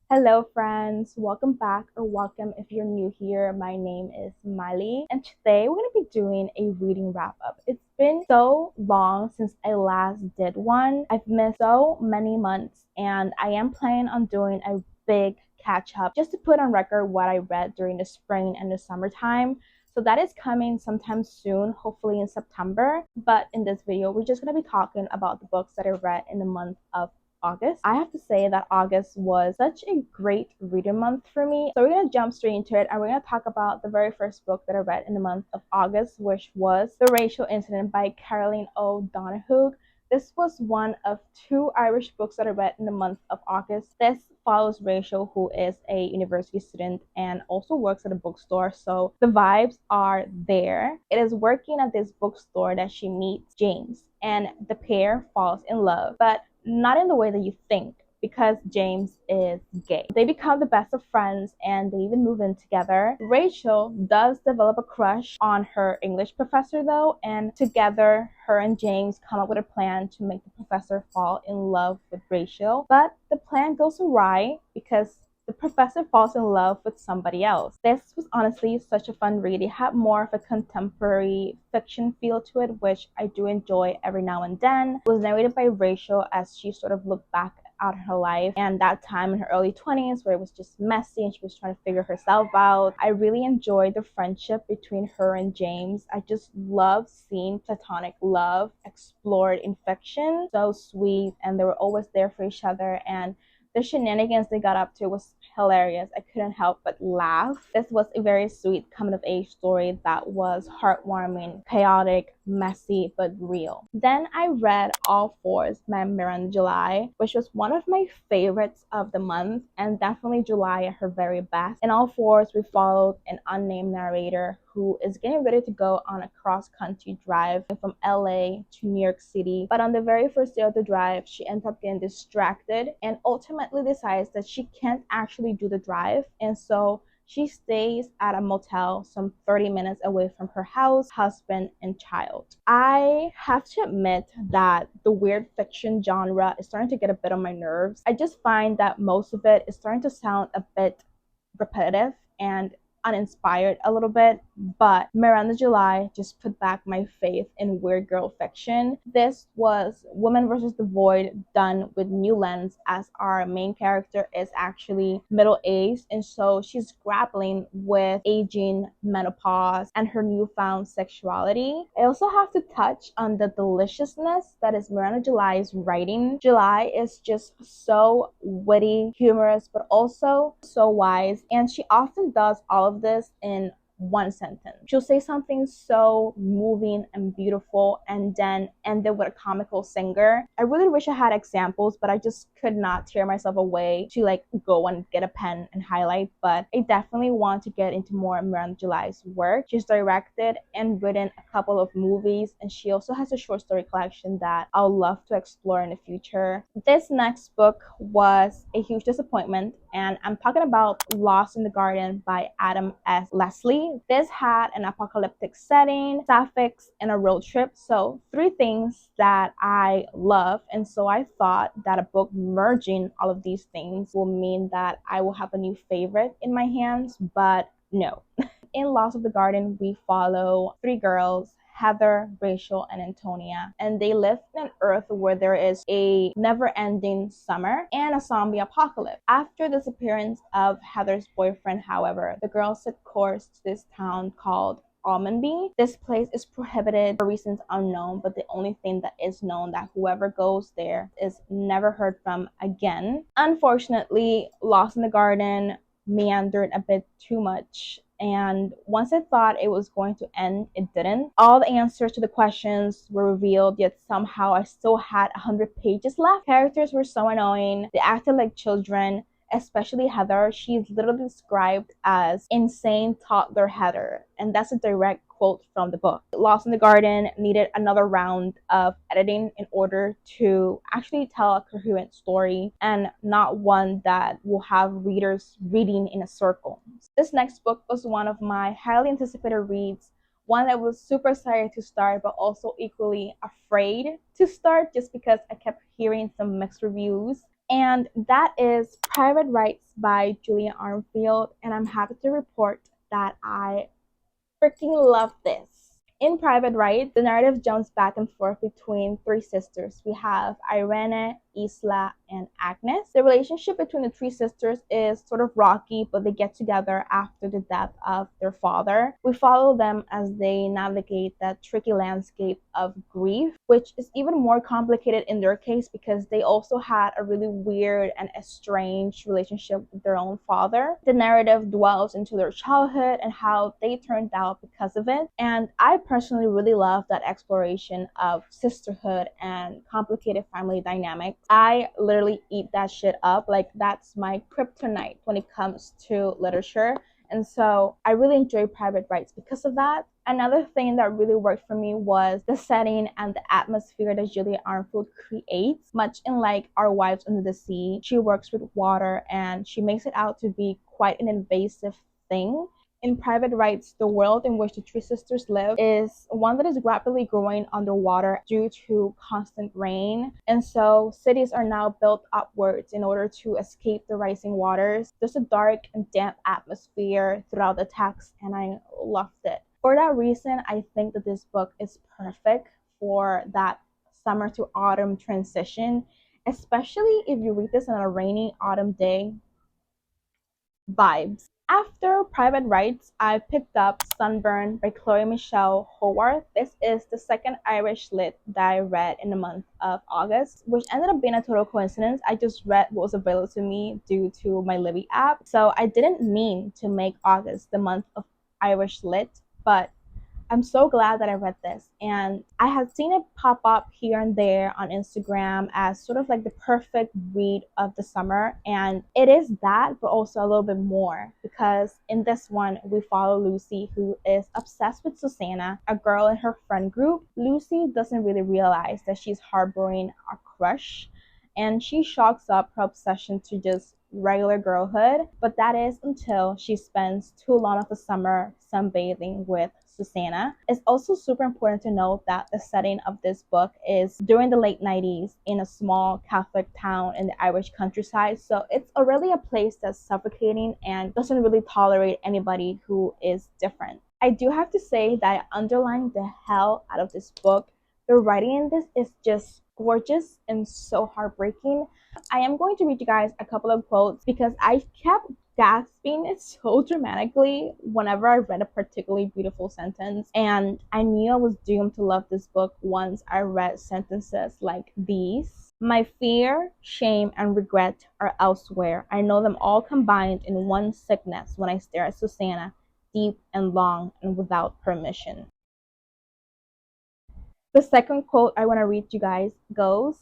Hello friends, welcome back or welcome if you're new here. My name is Miley and today we're going to be doing a reading wrap up. It's been so long since I last did one. I've missed so many months and I am planning on doing a big catch up just to put on record what I read during the spring and the summertime. So that is coming sometime soon, hopefully in September. But in this video, we're just going to be talking about the books that I read in the month of August. I have to say that August was such a great reading month for me. So we're going to jump straight into it and we're going to talk about the very first book that I read in the month of August, which was The Racial Incident by Caroline O'Donoghue. This was one of two Irish books that I read in the month of August. This follows Rachel, who is a university student and also works at a bookstore, so the vibes are there. It is working at this bookstore that she meets James, and the pair falls in love, but not in the way that you think, because James is gay. They become the best of friends and they even move in together. Rachel does develop a crush on her English professor though, and together her and James come up with a plan to make the professor fall in love with Rachel. But the plan goes awry because the professor falls in love with somebody else. This was honestly such a fun read. It had more of a contemporary fiction feel to it, which I do enjoy every now and then. It was narrated by Rachel as she sort of looked back at her life and that time in her early 20s where it was just messy and she was trying to figure herself out. I really enjoyed the friendship between her and James. I just love seeing platonic love explored in fiction. So sweet, and they were always there for each other, and the shenanigans they got up to was hilarious. I couldn't help but laugh. This was a very sweet coming of age story that was heartwarming, chaotic, messy, but real. Then I read All Fours by Miranda July, which was one of my favorites of the month and definitely July at her very best. In All Fours, we followed an unnamed narrator who is getting ready to go on a cross-country drive from LA to New York City. But on the very first day of the drive, she ends up getting distracted and ultimately decides that she can't actually do the drive. And so she stays at a motel some 30 minutes away from her house, husband, and child. I have to admit that the weird fiction genre is starting to get a bit on my nerves. I just find that most of it is starting to sound a bit repetitive and uninspired a little bit, but Miranda July just put back my faith in weird girl fiction. This was Woman versus the Void done with new lens, as our main character is actually middle-aged and so she's grappling with aging, menopause, and her newfound sexuality. I also have to touch on the deliciousness that is Miranda July's writing. July is just so witty, humorous, but also so wise, and she often does all of this in one sentence. She'll say something so moving and beautiful and then end it with a comical singer. I really wish I had examples, but I just could not tear myself away to go and get a pen and highlight. But I definitely want to get into more Miranda July's work. She's directed and written a couple of movies, and she also has a short story collection that I'll love to explore in the future. This next book was a huge disappointment, and I'm talking about Lost in the Garden by Adam S. Leslie. This had an apocalyptic setting, sapphics, and a road trip. So three things that I love. And so I thought that a book merging all of these things will mean that I will have a new favorite in my hands, but no. In Lost of the Garden, we follow three girls, Heather, Rachel, and Antonia, and they live in an earth where there is a never-ending summer and a zombie apocalypse. After the disappearance of Heather's boyfriend, however, the girls set course to this town called Almondby. This place is prohibited for reasons unknown, but the only thing that is known that whoever goes there is never heard from again. Unfortunately, Lost in the Garden meandered a bit too much, and once I thought it was going to end, it didn't. All the answers to the questions were revealed, yet somehow I still had 100 pages left. Characters were so annoying. They acted like children, especially Heather. She's literally described as insane toddler Heather, and that's a direct quote from the book. Lost in the Garden needed another round of editing in order to actually tell a coherent story and not one that will have readers reading in a circle. This next book was one of my highly anticipated reads, one that was super excited to start but also equally afraid to start just because I kept hearing some mixed reviews. and that is Private Rights by Julia Armfield, and I'm happy to report that I freaking love this. In Private Rights, the narrative jumps back and forth between three sisters. We have Irene, Isla, and Agnes. The relationship between the three sisters is sort of rocky, but they get together after the death of their father. We follow them as they navigate that tricky landscape of grief, which is even more complicated in their case because they also had a really weird and estranged relationship with their own father. The narrative dwells into their childhood and how they turned out because of it. And I personally really love that exploration of sisterhood and complicated family dynamics. I literally eat that shit up. Like, that's my kryptonite when it comes to literature. And so I really enjoy Private Rights because of that. Another thing that really worked for me was the setting and the atmosphere that Julia Armfield creates. Much in like Our Wives Under the Sea, she works with water and she makes it out to be quite an invasive thing. In Private Rights, the world in which the three sisters live is one that is rapidly growing underwater due to constant rain. And so cities are now built upwards in order to escape the rising waters. There's a dark and damp atmosphere throughout the text, and I loved it. For that reason, I think that this book is perfect for that summer to autumn transition, especially if you read this on a rainy autumn day. Vibes. After Private Rights, I picked up Sunburn by Chloe Michelle Howard. This is the second Irish lit that I read in the month of August, which ended up being a total coincidence. I just read what was available to me due to my Libby app. So I didn't mean to make August the month of Irish lit, but I'm so glad that I read this, and I had seen it pop up here and there on Instagram as sort of like the perfect read of the summer, and it is that, but also a little bit more, because in this one we follow Lucy, who is obsessed with Susanna, a girl in her friend group. Lucy doesn't really realize that she's harboring a crush, and she chalks up her obsession to just regular girlhood, but that is until she spends too long of the summer sunbathing with Susanna. It's also super important to note that the setting of this book is during the late 90s in a small Catholic town in the Irish countryside. So it's already a place that's suffocating and doesn't really tolerate anybody who is different. I do have to say that I underlined the hell out of this book. The writing in this is just gorgeous and so heartbreaking. I am going to read you guys a couple of quotes because I kept gasping so dramatically whenever I read a particularly beautiful sentence, and I knew I was doomed to love this book once I read sentences like these. My fear, shame, and regret are elsewhere. I know them all combined in one sickness when I stare at Susanna, deep and long and without permission. The second quote I want to read you guys goes,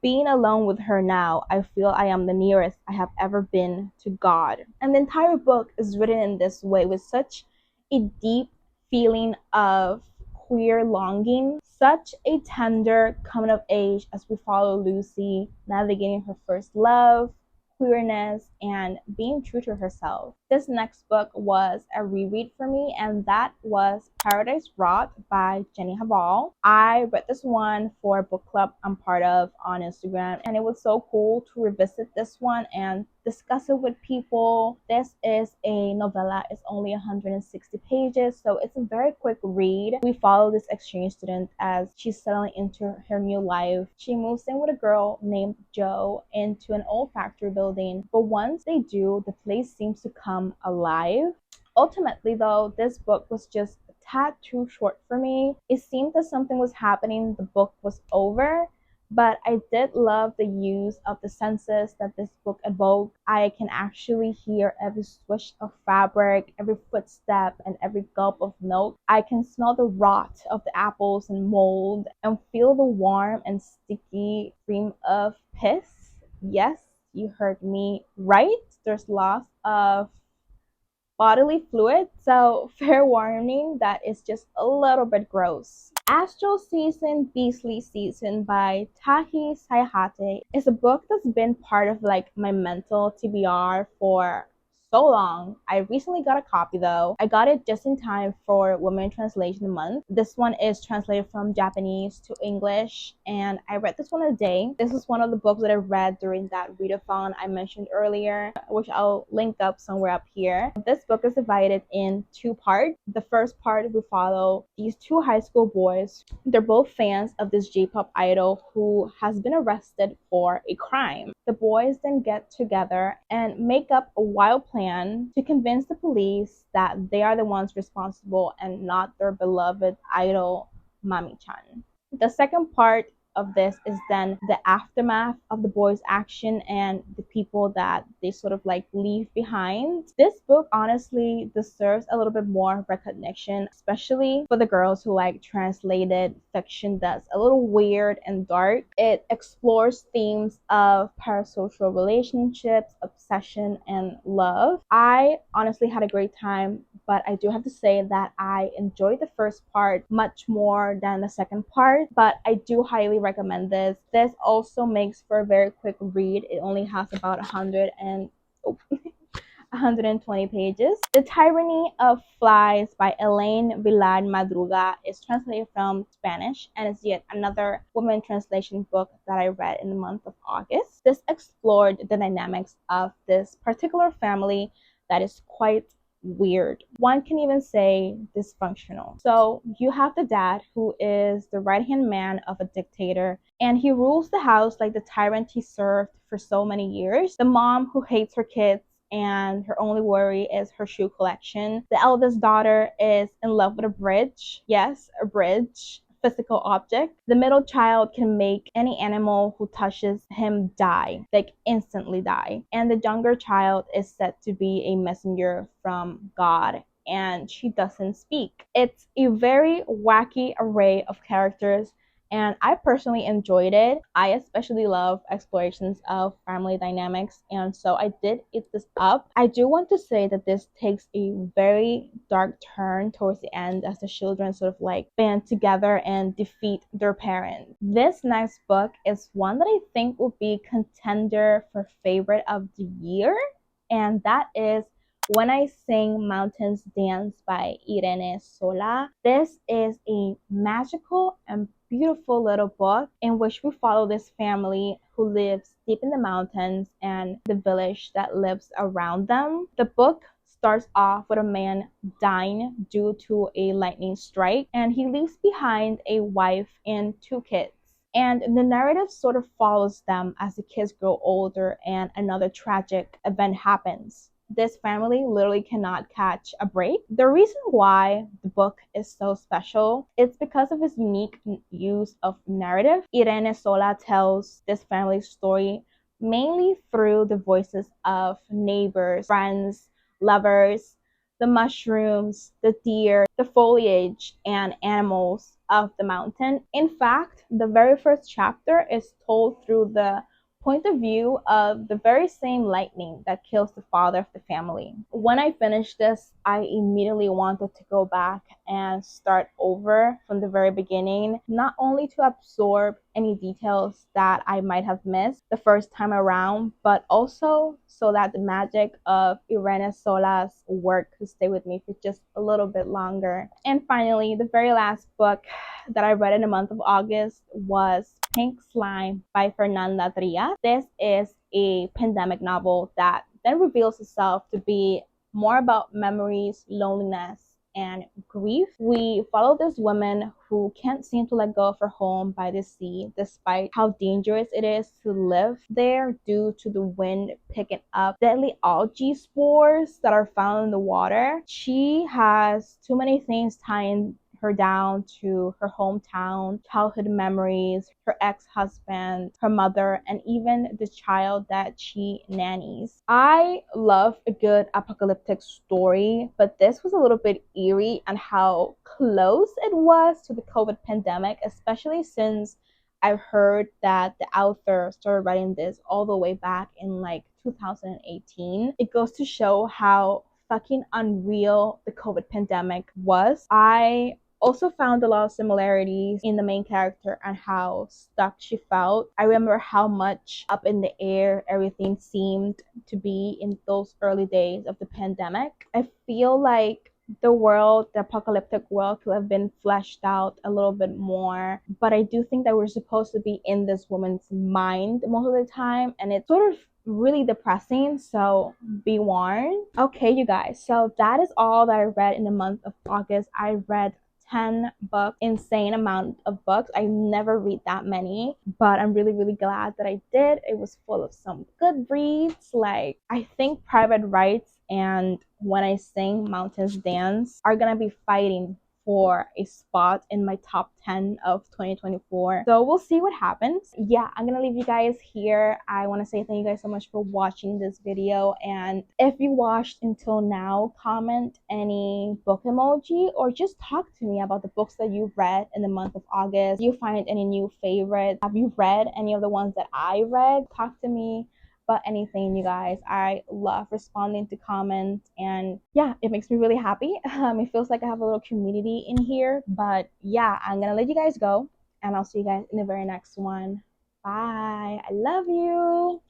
being alone with her now, I feel I am the nearest I have ever been to God. And the entire book is written in this way with such a deep feeling of queer longing, such a tender coming of age as we follow Lucy navigating her first love, queerness, and being true to herself. This next book was a reread for me, and that was Paradise Rot by Jenny Habal. I read this one for a book club I'm part of on Instagram, and it was so cool to revisit this one and discuss it with people. This is a novella. It's only 160 pages, so it's a very quick read. We follow this exchange student as she's settling into her new life. She moves in with a girl named Jo into an old factory building, but once they do, the place seems to come alive. Ultimately, though, this book was just a tad too short for me. It seemed that something was happening, the book was over, but I did love the use of the senses that this book evoked. I can actually hear every swish of fabric, every footstep, and every gulp of milk. I can smell the rot of the apples and mold and feel the warm and sticky stream of piss. Yes, you heard me right. There's loss of bodily fluid, so fair warning that is just a little bit gross. Astral Season, Beastly Season by Tahi Sayhate is a book that's been part of like my mental TBR for so long. I recently got a copy though. I got it just in time for Women Translation Month. This one is translated from Japanese to English, and I read this one in a day. This is one of the books that I read during that readathon I mentioned earlier, which I'll link up somewhere up here. This book is divided in two parts. The first part, we follow these two high school boys. They're both fans of this J-pop idol who has been arrested for a crime. The boys then get together and make up a wild plan to convince the police that they are the ones responsible and not their beloved idol, Mami-chan. The second part of this is then the aftermath of the boys' action and the people that they sort of like leave behind. This book honestly deserves a little bit more recognition, especially for the girls who like translated fiction that's a little weird and dark. It explores themes of parasocial relationships, obsession, and love. I honestly had a great time, but I do have to say that I enjoyed the first part much more than the second part, but I do highly recommend this. This also makes for a very quick read. It only has about 120 pages. The Tyrant of Flies by Elaine Villar Madruga is translated from Spanish and is yet another women translation book that I read in the month of August. This explored the dynamics of this particular family that is quite weird. One can even say dysfunctional. So you have the dad who is the right-hand man of a dictator, and he rules the house like the tyrant he served for so many years. The mom who hates her kids and her only worry is her shoe collection. The eldest daughter is in love with a bridge. Yes, a bridge. Physical object. The middle child can make any animal who touches him die, like instantly die. And the younger child is said to be a messenger from God, and she doesn't speak. It's a very wacky array of characters, and I personally enjoyed it. I especially love explorations of family dynamics, and so I did eat this up. I do want to say that this takes a very dark turn towards the end as the children sort of like band together and defeat their parents. This next book is one that I think will be contender for favorite of the year, and that is When I Sing Mountains Dance by Irene Sola. This is a magical and beautiful little book in which we follow this family who lives deep in the mountains and the village that lives around them. The book starts off with a man dying due to a lightning strike, and he leaves behind a wife and two kids. And the narrative sort of follows them as the kids grow older and another tragic event happens. This family literally cannot catch a break. The reason why the book is so special is because of its unique use of narrative. Irene Sola tells this family's story mainly through the voices of neighbors, friends, lovers, the mushrooms, the deer, the foliage, and animals of the mountain. In fact, the very first chapter is told through the point of view of the very same lightning that kills the father of the family. When I finished this, I immediately wanted to go back and start over from the very beginning, not only to absorb any details that I might have missed the first time around, but also so that the magic of Irene Sola's work could stay with me for just a little bit longer. And finally, the very last book that I read in the month of August was Pink Slime by Fernanda Trias. This is a pandemic novel that then reveals itself to be more about memories, loneliness, and grief. We follow this woman who can't seem to let go of her home by the sea despite how dangerous it is to live there due to the wind picking up deadly algae spores that are found in the water. She has too many things tying her down to her hometown, childhood memories, her ex-husband, her mother, and even the child that she nannies. I love a good apocalyptic story, but this was a little bit eerie on how close it was to the COVID pandemic, especially since I've heard that the author started writing this all the way back in like 2018. It goes to show how fucking unreal the COVID pandemic was. I Also found a lot of similarities in the main character and how stuck she felt. I remember how much up in the air everything seemed to be in those early days of the pandemic. I feel like the apocalyptic world could have been fleshed out a little bit more, but I do think that we're supposed to be in this woman's mind most of the time, and it's sort of really depressing, so be warned. Okay, you guys, so that is all that I read in the month of August. I read 10 books, insane amount of books. I never read that many, but I'm really, really glad that I did. It was full of some good reads. Like, I think Private Rights and When I Sing Mountains Dance are gonna be fighting for a spot in my top 10 of 2024. So we'll see what happens. Yeah, I'm gonna leave you guys here. I want to say thank you guys so much for watching this video, and if you watched until now, comment any book emoji or just talk to me about the books that you read in the month of August. Do you find any new favorites? Have you read any of the ones that I read? Talk to me about anything, you guys. I love responding to comments, and yeah, it makes me really happy. It feels like I have a little community in here. But yeah, I'm gonna let you guys go, and I'll see you guys in the very next one. Bye. I love you.